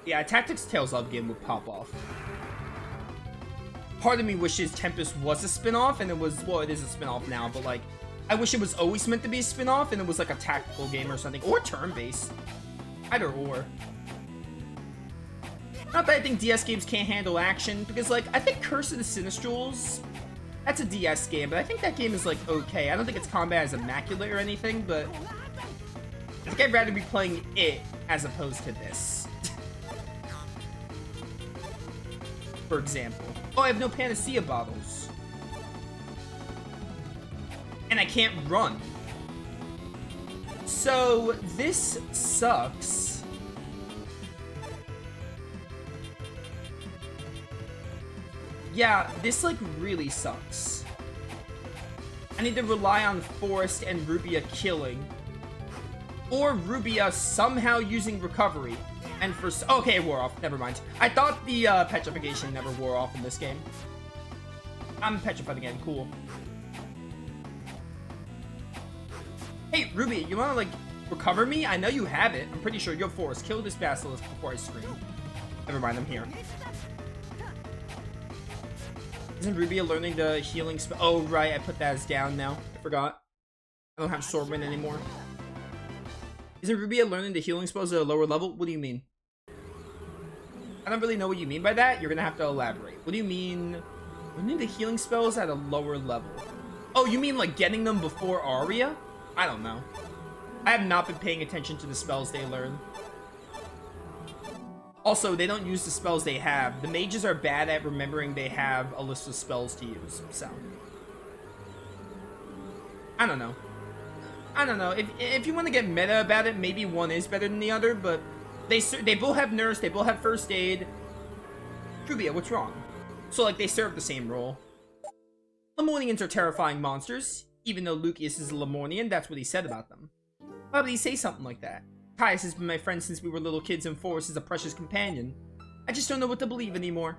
Yeah, Tactics Tales of game would pop off. Part of me wishes Tempest was a spin-off, and it was, well, it is a spin-off now, but like, I wish it was always meant to be a spin-off, and it was like a tactical game or something, or turn-based. Either or. Not that I think DS games can't handle action, because like, I think Curse of the Sinistrals, that's a DS game, but I think that game is like, okay. I don't think its combat is immaculate or anything, but I think I'd rather be playing it as opposed to this. For example. Oh, I have no Panacea bottles. And I can't run. So, this sucks. Yeah, this, like, really sucks. I need to rely on Forest and Rubia killing. Or Rubia somehow using recovery. And for... Okay, it wore off. Never mind. I thought the petrification never wore off in this game. I'm petrified again. Cool. Hey, Ruby, you want to, like, recover me? I know you have it. I'm pretty sure. Yo, Forrest, kill this basilisk before I scream. Never mind, I'm here. Isn't Rubia learning the healing spell? Oh, right. I put that as down now. I forgot. I don't have Swordwind anymore. Isn't Rubia learning the healing spells at a lower level? What do you mean? I don't really know what you mean by that. You're gonna have to elaborate. What do you mean? Learning the healing spells at a lower level? Oh, you mean like getting them before Aria? I don't know. I have not been paying attention to the spells they learn. Also, they don't use the spells they have. The mages are bad at remembering they have a list of spells to use, so. I don't know. I don't know. If you want to get meta about it, maybe one is better than the other, but they both have nurse, they both have first aid. Rubia, what's wrong? So, like, they serve the same role. Lemonians are terrifying monsters. Even though Lucius is a Lemonian, that's what he said about them. Why would he say something like that? Caius has been my friend since we were little kids, and Forrest is a precious companion. I just don't know what to believe anymore.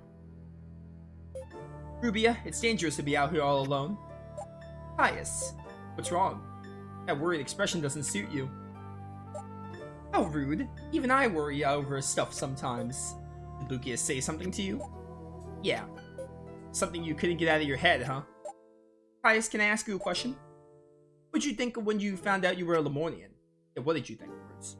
Rubia, it's dangerous to be out here all alone. Caius, what's wrong? That worried expression doesn't suit you. How rude. Even I worry over stuff sometimes. Did Lucius say something to you? Yeah. Something you couldn't get out of your head, huh? Caius, can I ask you a question? What did you think when you found out you were a Lemonian? Yeah, what did you think? Words.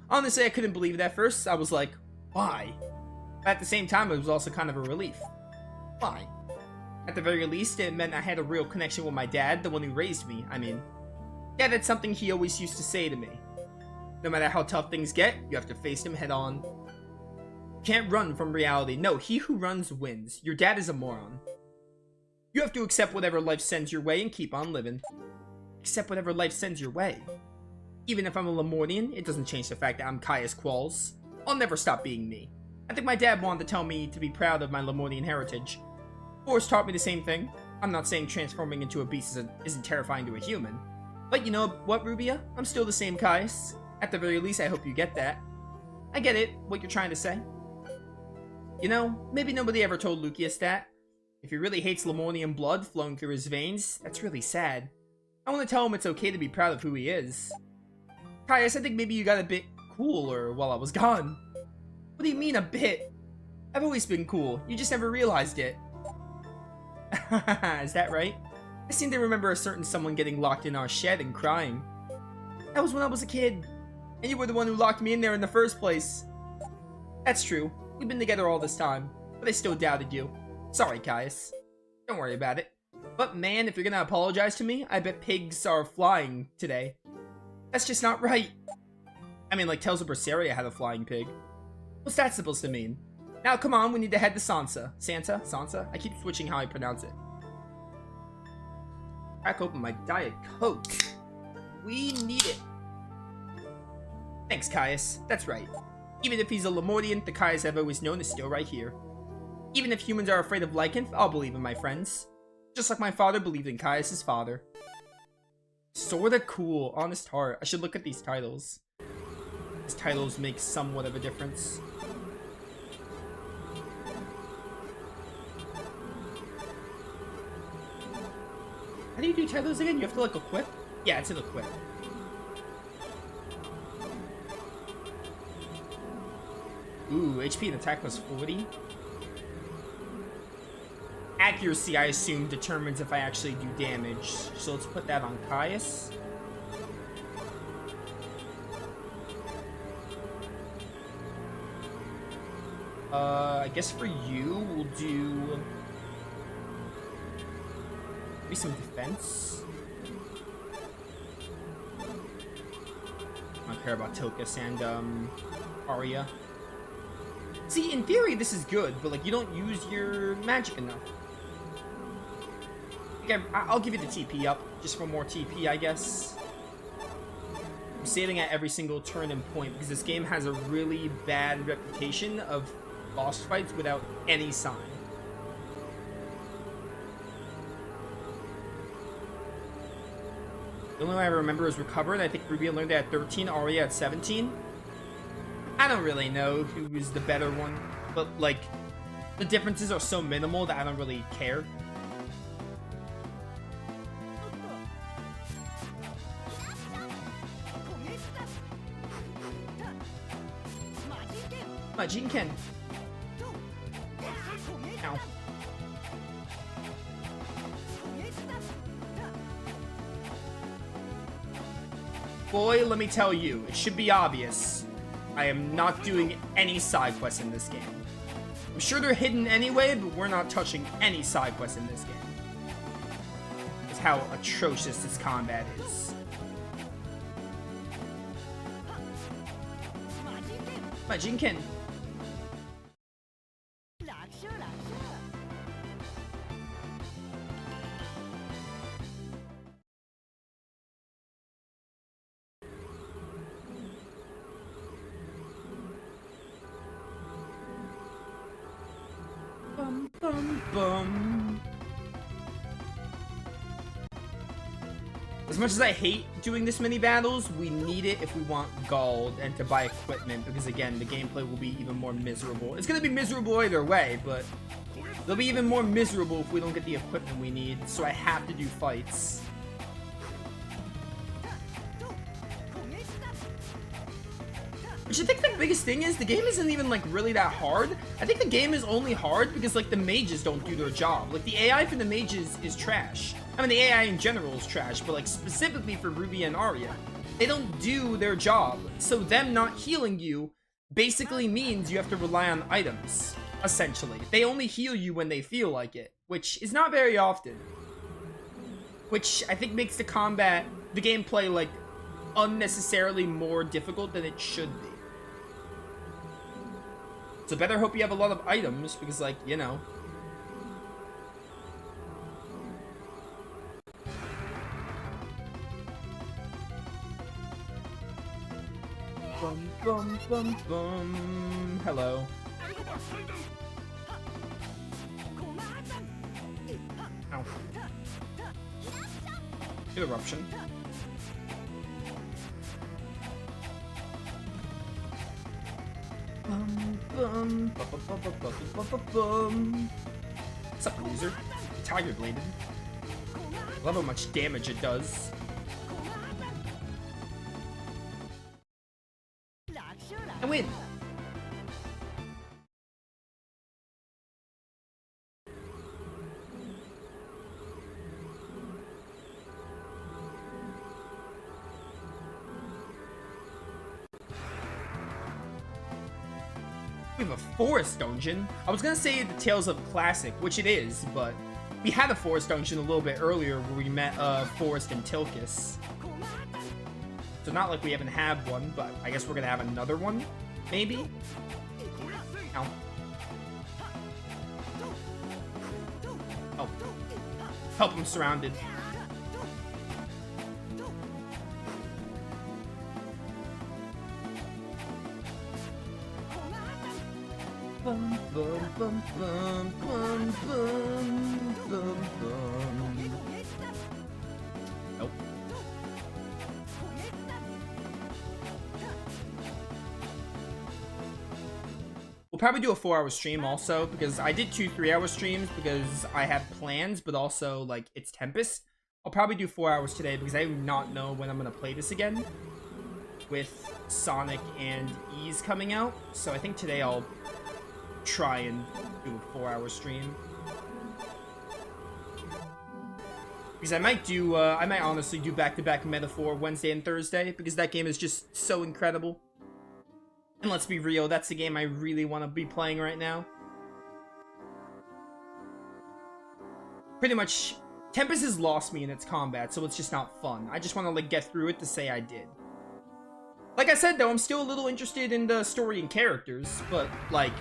Honestly, I couldn't believe it at first. I was like, why? But at the same time, it was also kind of a relief. Why? At the very least, it meant I had a real connection with my dad, the one who raised me, I mean. Yeah, that's something he always used to say to me. No matter how tough things get, you have to face them head on. You can't run from reality. No, he who runs wins. Your dad is a moron. You have to accept whatever life sends your way and keep on living. Accept whatever life sends your way. Even if I'm a Lemonian, it doesn't change the fact that I'm Caius Qualls. I'll never stop being me. I think my dad wanted to tell me to be proud of my Lemonian heritage. Forrest taught me the same thing. I'm not saying transforming into a beast isn't terrifying to a human. But you know what, Rubia? I'm still the same Caius. At the very least, I hope you get that. I get it, what you're trying to say. You know, maybe nobody ever told Lucius that. If he really hates Lemonian blood flowing through his veins, that's really sad. I want to tell him it's okay to be proud of who he is. Caius, I think maybe you got a bit cooler while I was gone. What do you mean, a bit? I've always been cool. You just never realized it. Is that right? I seem to remember a certain someone getting locked in our shed and crying. That was when I was a kid. And you were the one who locked me in there in the first place. That's true. We've been together all this time. But I still doubted you. Sorry, Caius. Don't worry about it. But man, if you're gonna apologize to me, I bet pigs are flying today. That's just not right. I mean, like Tales of Berseria had a flying pig. What's that supposed to mean? Now, come on, we need to head to Sansa. Santa? Sansa? I keep switching how I pronounce it. Crack open my Diet Coke. We need it. Thanks, Caius. That's right. Even if he's a Lemonian, the Caius I've always known is still right here. Even if humans are afraid of lycanth, I'll believe in my friends. Just like my father believed in Caius' father. Sorta cool. Honest heart. I should look at these titles. These titles make somewhat of a difference. How do you do titles again? You have to like equip? Yeah, it's an equip. Ooh, HP and attack plus 40. Accuracy, I assume, determines if I actually do damage. So let's put that on Caius. I guess for you, we'll do maybe some defense. I don't care about Tokus and Arya. See, in theory, this is good, but like you don't use your magic enough. Okay, I'll give you the TP up, just for more TP, I guess. I'm saving at every single turn and point because this game has a really bad reputation of boss fights without any sign. The only way I remember is recovered. I think Ruby learned that at 13, Arya at 17. I don't really know who is the better one, but like the differences are so minimal that I don't really care. Majinken. Ow. Boy, let me tell you, it should be obvious. I am not doing any side quests in this game. I'm sure they're hidden anyway, but we're not touching any side quests in this game. That's how atrocious this combat is. Majinken. Bum, bum, bum. As much as I hate doing this many battles, we need it if we want gold and to buy equipment, because again, the gameplay will be even more miserable. It's gonna be miserable either way, but it'll be even more miserable if we don't get the equipment we need, so I have to do fights. Which I think the biggest thing is, the game isn't even like really that hard. I think the game is only hard because like the mages don't do their job. Like the AI for the mages is trash. I mean the AI in general is trash, but like specifically for Ruby and Arya, they don't do their job. So them not healing you basically means you have to rely on items, essentially. They only heal you when they feel like it, which is not very often. Which I think makes the combat, the gameplay like unnecessarily more difficult than it should be. So better hope you have a lot of items, because like, you know. Bum, bum, bum, bum. Hello. Ow. Eruption. Bum, bum. What's up, loser? Tiger bladed. Love how much damage it does. I win. We have a forest dungeon. I was gonna say the Tales of Classic, which it is, but we had a forest dungeon a little bit earlier where we met Forest and Tilkus. So not like we haven't had one, but I guess we're gonna have another one, maybe? Ow. Oh. Help, I'm surrounded. Bum, bum, bum, bum, bum, bum, bum, bum. Nope. We'll probably do a 4-hour stream also, because I did 2 3-hour streams because I have plans, but also like it's Tempest. I'll probably do 4 hours today because I do not know when I'm gonna play this again. with Sonic and Ease coming out. So I think today I'll try and do a 4-hour stream. Because I might honestly do back-to-back Metaphor Wednesday and Thursday, because that game is just so incredible. And let's be real, that's the game I really want to be playing right now. Pretty much, Tempest has lost me in its combat, so it's just not fun. I just want to, like, get through it to say I did. Like I said, though, I'm still a little interested in the story and characters, but, like,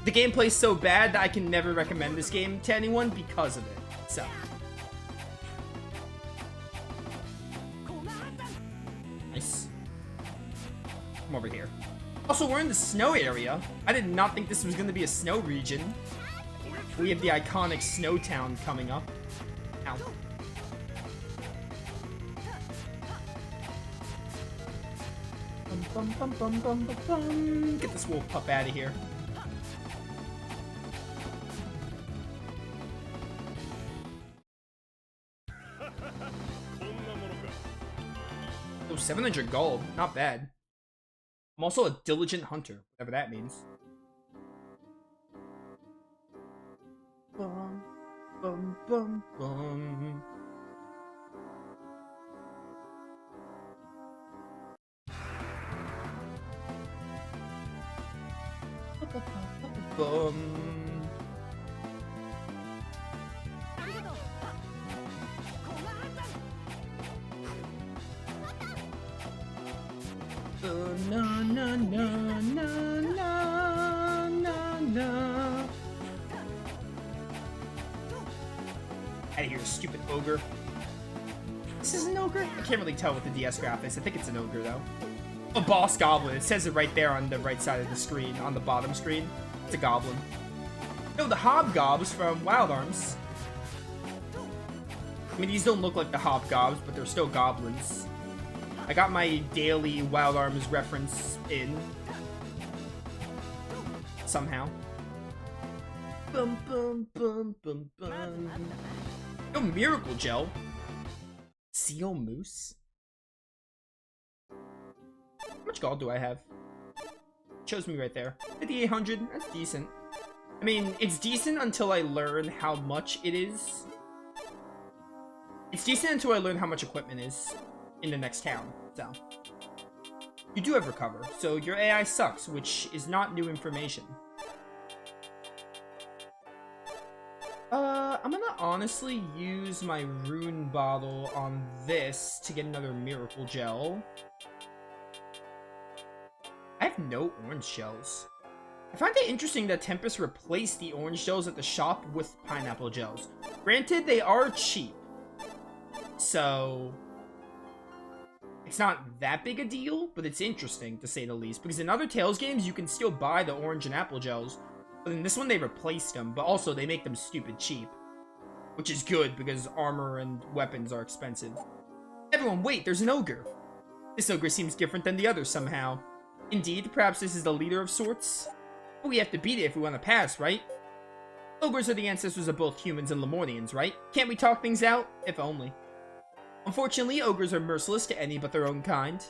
the gameplay's so bad that I can never recommend this game to anyone because of it, so. Nice. Come over here. Also, we're in the snow area. I did not think this was going to be a snow region. We have the iconic Snow Town coming up. Ow. Bum, bum, bum, bum, bum, bum. Get this wolf pup out of here. Oh, 700 gold. Not bad. I'm also a diligent hunter, whatever that means. Bum, bum, bum, bum. Bum. Na na na na na na na. Out of here, stupid ogre. This is an ogre? I can't really tell with the DS graphics. I think it's an ogre, though. A boss goblin. It says it right there on the right side of the screen, on the bottom screen. It's a goblin. No, the hobgobs from Wild Arms. I mean, these don't look like the hobgobs, but they're still goblins. I got my daily Wild Arms reference in. Somehow. Bum, bum, bum, bum, bum. Oh, Miracle Gel. Seal Moose. How much gold do I have? It shows me right there. 5,800. That's decent. I mean, it's decent until I learn how much it is. It's decent until I learn how much equipment is in the next town. So, you do have recover. So your AI sucks, which is not new information. I'm gonna honestly use my rune bottle on this to get another Miracle Gel. I have no orange shells. I find it interesting that Tempest replaced the orange gels at the shop with pineapple gels. Granted, they are cheap. So, it's not that big a deal, but it's interesting, to say the least. Because in other Tales games, you can still buy the orange and apple gels. But in this one, they replaced them. But also, they make them stupid cheap. Which is good, because armor and weapons are expensive. Everyone, wait, there's an ogre. This ogre seems different than the others somehow. Indeed, perhaps this is the leader of sorts? But we have to beat it if we want to pass, right? Ogres are the ancestors of both humans and Lemurians, right? Can't we talk things out? If only. Unfortunately, ogres are merciless to any but their own kind.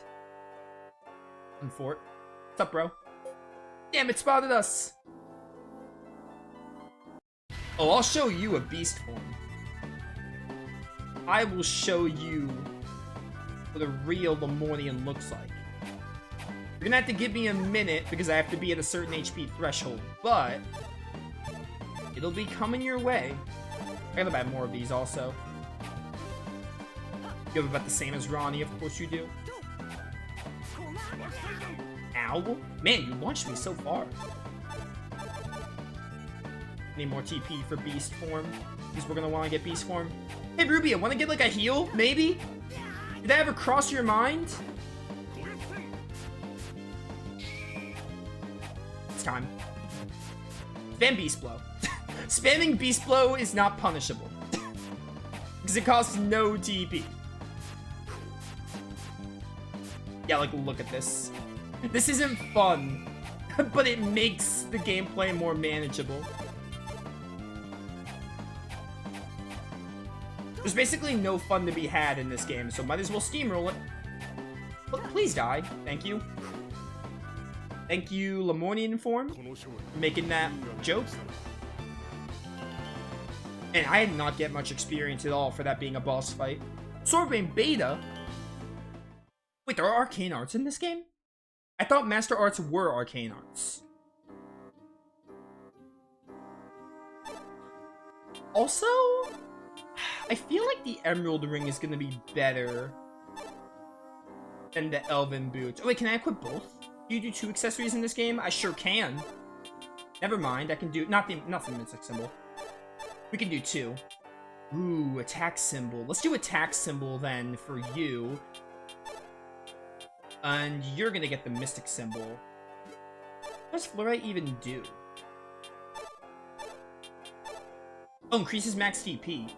Unfort. What's up, bro? Damn, it spotted us! Oh, I'll show you a beast form. I will show you what a real Lemurian looks like. You're gonna have to give me a minute because I have to be at a certain HP threshold, but it'll be coming your way. I gotta buy more of these also. You have about the same as Ronnie, of course you do. Ow. Man, you launched me so far. Need more TP for Beast form, because we're gonna want to get Beast form. Hey Ruby, I want to get like a heal, maybe? Did that ever cross your mind? It's time. Spam Beast Blow. Spamming Beast Blow is not punishable. Because it costs no TP. Yeah, like, look at this. This isn't fun, but it makes the gameplay more manageable. There's basically no fun to be had in this game, so might as well steamroll it. Oh, please die. Thank you. Thank you, Lemonian form, for making that joke. And I did not get much experience at all for that being a boss fight. Swordbane Beta? Wait, there are arcane arts in this game? I thought master arts were arcane arts. Also, I feel like the Emerald Ring is gonna be better than the Elven Boots. Oh wait, can I equip both? Do you do 2 accessories in this game? I sure can. Never mind, I can do not the mystic symbol. We can do 2. Ooh, attack symbol. Let's do attack symbol then for you. And you're gonna get the mystic symbol. What does Fluorite even do? Oh, increases max TP.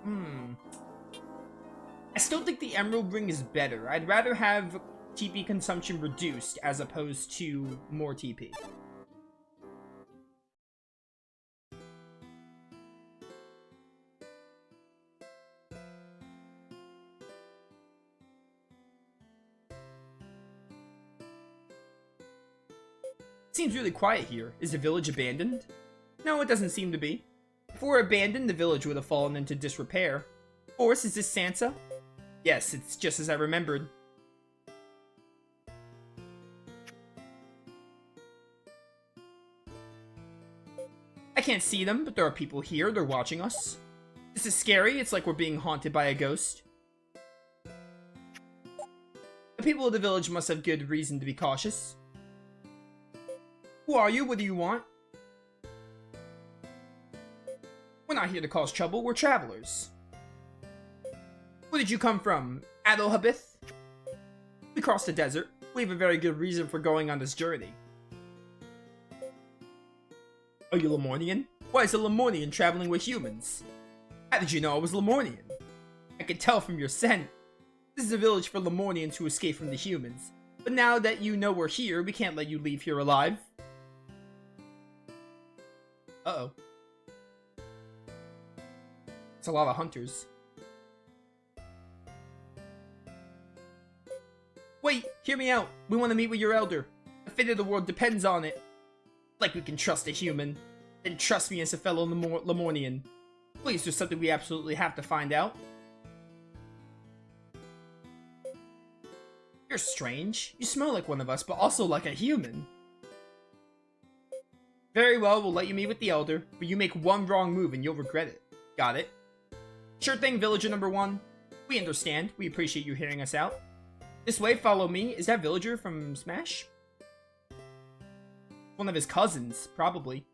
I still think the Emerald Ring is better. I'd rather have TP consumption reduced as opposed to more TP. Seems really quiet here. Is the village abandoned? No, it doesn't seem to be. If it were abandoned, the village would have fallen into disrepair. Of course, is this Sansa? Yes, it's just as I remembered. I can't see them, but there are people here. They're watching us. This is scary. It's like we're being haunted by a ghost. The people of the village must have good reason to be cautious. Who are you? What do you want? We're not here to cause trouble. We're travelers. Where did you come from? Adelhabith? We crossed the desert. We have a very good reason for going on this journey. Are you Lemonian? Why is a Lemonian traveling with humans? How did you know I was Lemonian? I could tell from your scent. This is a village for Lemonians who escaped from the humans. But now that you know we're here, we can't let you leave here alive. Uh-oh. It's a lot of hunters. Wait, hear me out. We want to meet with your elder. The fate of the world depends on it. Like we can trust a human. Then trust me as a fellow Lemonian. Please, there's something we absolutely have to find out. You're strange. You smell like one of us, but also like a human. Very well, we'll let you meet with the elder, but you make one wrong move and you'll regret it. Got it? Sure thing, villager number 1. We understand. We appreciate you hearing us out. This way, follow me. Is that villager from Smash? One of his cousins, probably.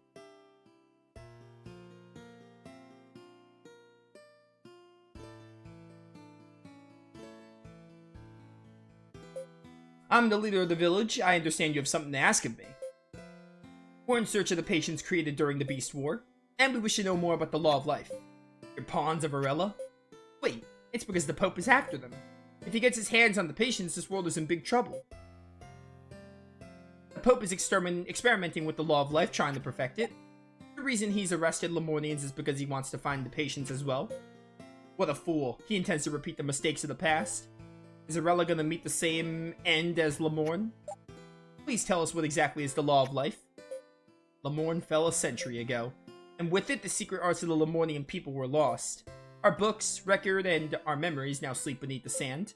I'm the leader of the village. I understand you have something to ask of me. We're in search of the patients created during the Beast War, and we wish to know more about the Law of Life. Your pawns of Arella? Wait, it's because the Pope is after them. If he gets his hands on the patients, this world is in big trouble. The Pope is experimenting with the Law of Life, trying to perfect it. The reason he's arrested Lemonians is because he wants to find the patients as well. What a fool. He intends to repeat the mistakes of the past. Is Arella gonna meet the same end as Lemorn? Please tell us what exactly is the Law of Life. Lemorn fell a century ago, and with it the secret arts of the Lemonian people were lost. Our books, record, and our memories now sleep beneath the sand.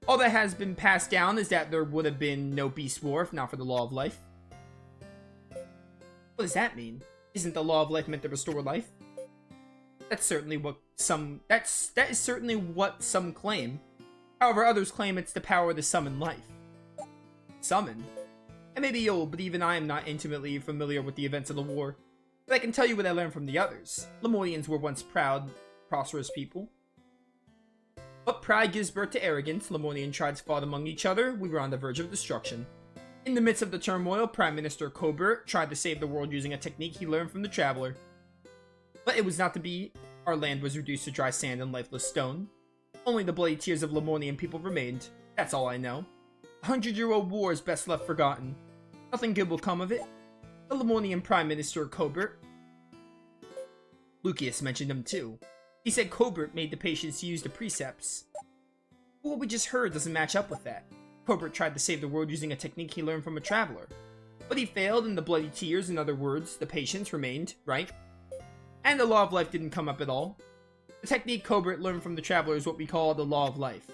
All that has been passed down is that there would have been no Beast War if not for the Law of Life. What does that mean? Isn't the Law of Life meant to restore life? That is certainly what some claim. However, others claim it's the power to summon life. Summon? I may be old, but even I am not intimately familiar with the events of the war. But I can tell you what I learned from the others. Lemonians were once proud, prosperous people. But pride gives birth to arrogance. Lemonian tribes fought among each other. We were on the verge of destruction. In the midst of the turmoil, Prime Minister Colbert tried to save the world using a technique he learned from the Traveler. But it was not to be. Our land was reduced to dry sand and lifeless stone. Only the bloody tears of Lemonian people remained. That's all I know. A 100-year-old war is best left forgotten. Nothing good will come of it. The Lemonian Prime Minister Colbert. Lucius mentioned him too. He said Colbert made the patients use the precepts. But what we just heard doesn't match up with that. Cobra tried to save the world using a technique he learned from a traveler. But he failed, and the bloody tears, in other words, the patience, remained, right? And the law of life didn't come up at all. The technique Cobra learned from the traveler is what we call the law of life.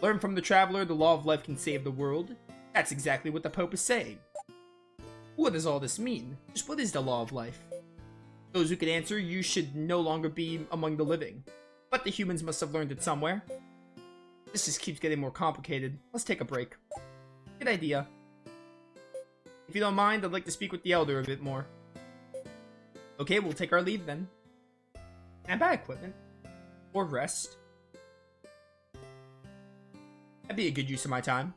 Learn from the traveler, the law of life can save the world. That's exactly what the Pope is saying. What does all this mean? Just what is the law of life? Those who can answer, you should no longer be among the living. But the humans must have learned it somewhere. This just keeps getting more complicated. Let's take a break. Good idea. If you don't mind, I'd like to speak with the Elder a bit more. Okay, we'll take our leave then. Can I buy equipment? Or rest? That'd be a good use of my time.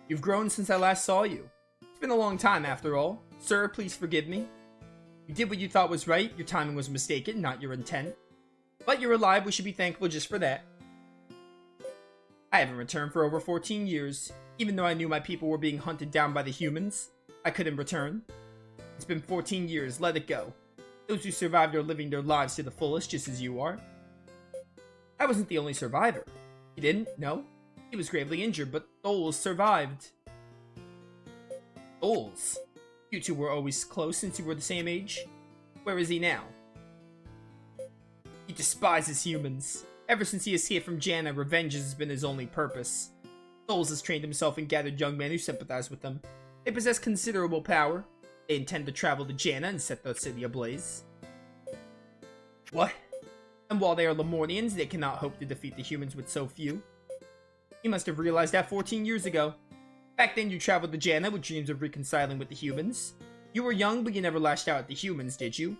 You've grown since I last saw you. It's been a long time after all. Sir, please forgive me. You did what you thought was right. Your timing was mistaken, not your intent. But you're alive, we should be thankful just for that. I haven't returned for over 14 years. Even though I knew my people were being hunted down by the humans, I couldn't return. It's been 14 years, let it go. Those who survived are living their lives to the fullest, just as you are. I wasn't the only survivor. He didn't, no. He was gravely injured, but Tholes survived. Tholes? You two were always close since you were the same age. Where is he now? He despises humans. Ever since he escaped from Jana, revenge has been his only purpose. Tholes has trained himself and gathered young men who sympathize with them. They possess considerable power. They intend to travel to Jana and set the city ablaze. What? And while they are Lemornians, they cannot hope to defeat the humans with so few. You must have realized that 14 years ago. Back then you traveled to Jana with dreams of reconciling with the humans. You were young, but you never lashed out at the humans, did you?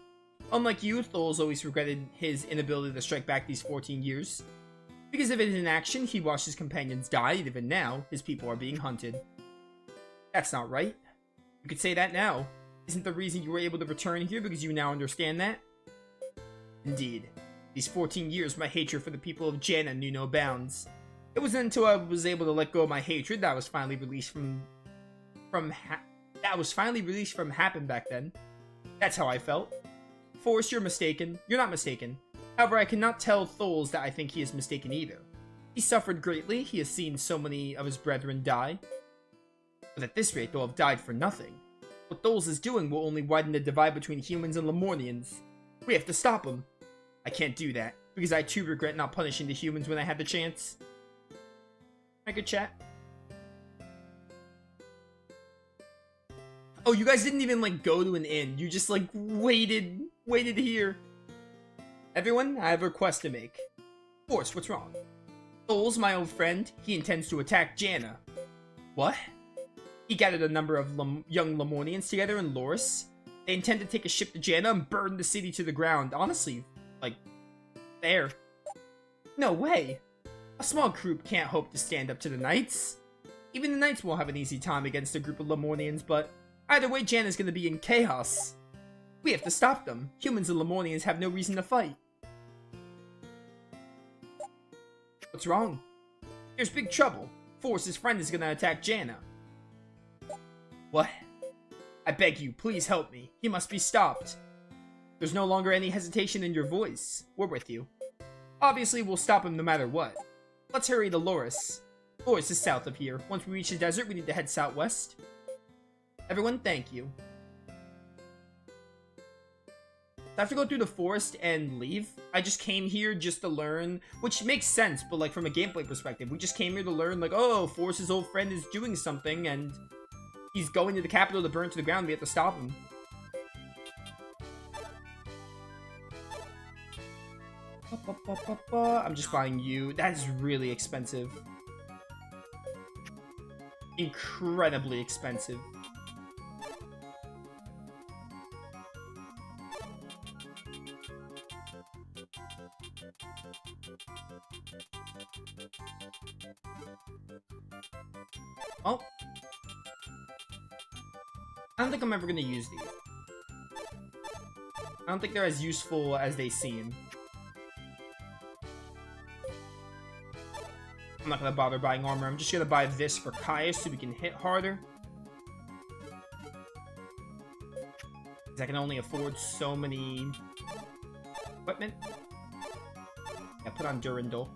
Unlike you, Tholes always regretted his inability to strike back these 14 years. Because of his inaction, he watched his companions die, and even now, his people are being hunted. That's not right. You could say that now. Isn't the reason you were able to return here because you now understand that? Indeed. These 14 years, my hatred for the people of Jana knew no bounds. It wasn't until I was able to let go of my hatred that I was finally released from happen back then. That's how I felt. Forrest, you're mistaken. You're not mistaken. However, I cannot tell Tholes that I think he is mistaken either. He suffered greatly. He has seen so many of his brethren die. But at this rate, they'll have died for nothing. What Tholes is doing will only widen the divide between humans and Lemornians. We have to stop him. I can't do that, because I too regret not punishing the humans when I had the chance. I could chat. Oh, you guys didn't even, like, go to an inn. You just, like, waited here. Everyone, I have a request to make. Forrest, what's wrong? Tholes, my old friend, he intends to attack Jana. What? He gathered a number of young Lemornians together in Loris. They intend to take a ship to Jana and burn the city to the ground. Honestly, like, fair. No way. A small group can't hope to stand up to the Knights. Even the Knights won't have an easy time against a group of Lemornians, but either way, Jana's gonna be in chaos. We have to stop them. Humans and Lemornians have no reason to fight. What's wrong? There's big trouble. Forrest's friend is gonna attack Jana. What? I beg you, please help me. He must be stopped. There's no longer any hesitation in your voice. We're with you. Obviously, we'll stop him no matter what. Let's hurry to Loris. Loris is south of here. Once we reach the desert, we need to head southwest. Everyone, thank you. I have to go through the forest and leave. I just came here just to learn, which makes sense, but like from a gameplay perspective, we just came here to learn, like, oh, Forrest's old friend is doing something, and he's going to the capital to burn to the ground. We have to stop him. I'm just buying you. That is really expensive. Incredibly expensive. Oh. I don't think I'm ever going to use these. I don't think they're as useful as they seem. I'm not going to bother buying armor. I'm just going to buy this for Caius so we can hit harder. Because I can only afford so many equipment. Yeah, put on Durandal.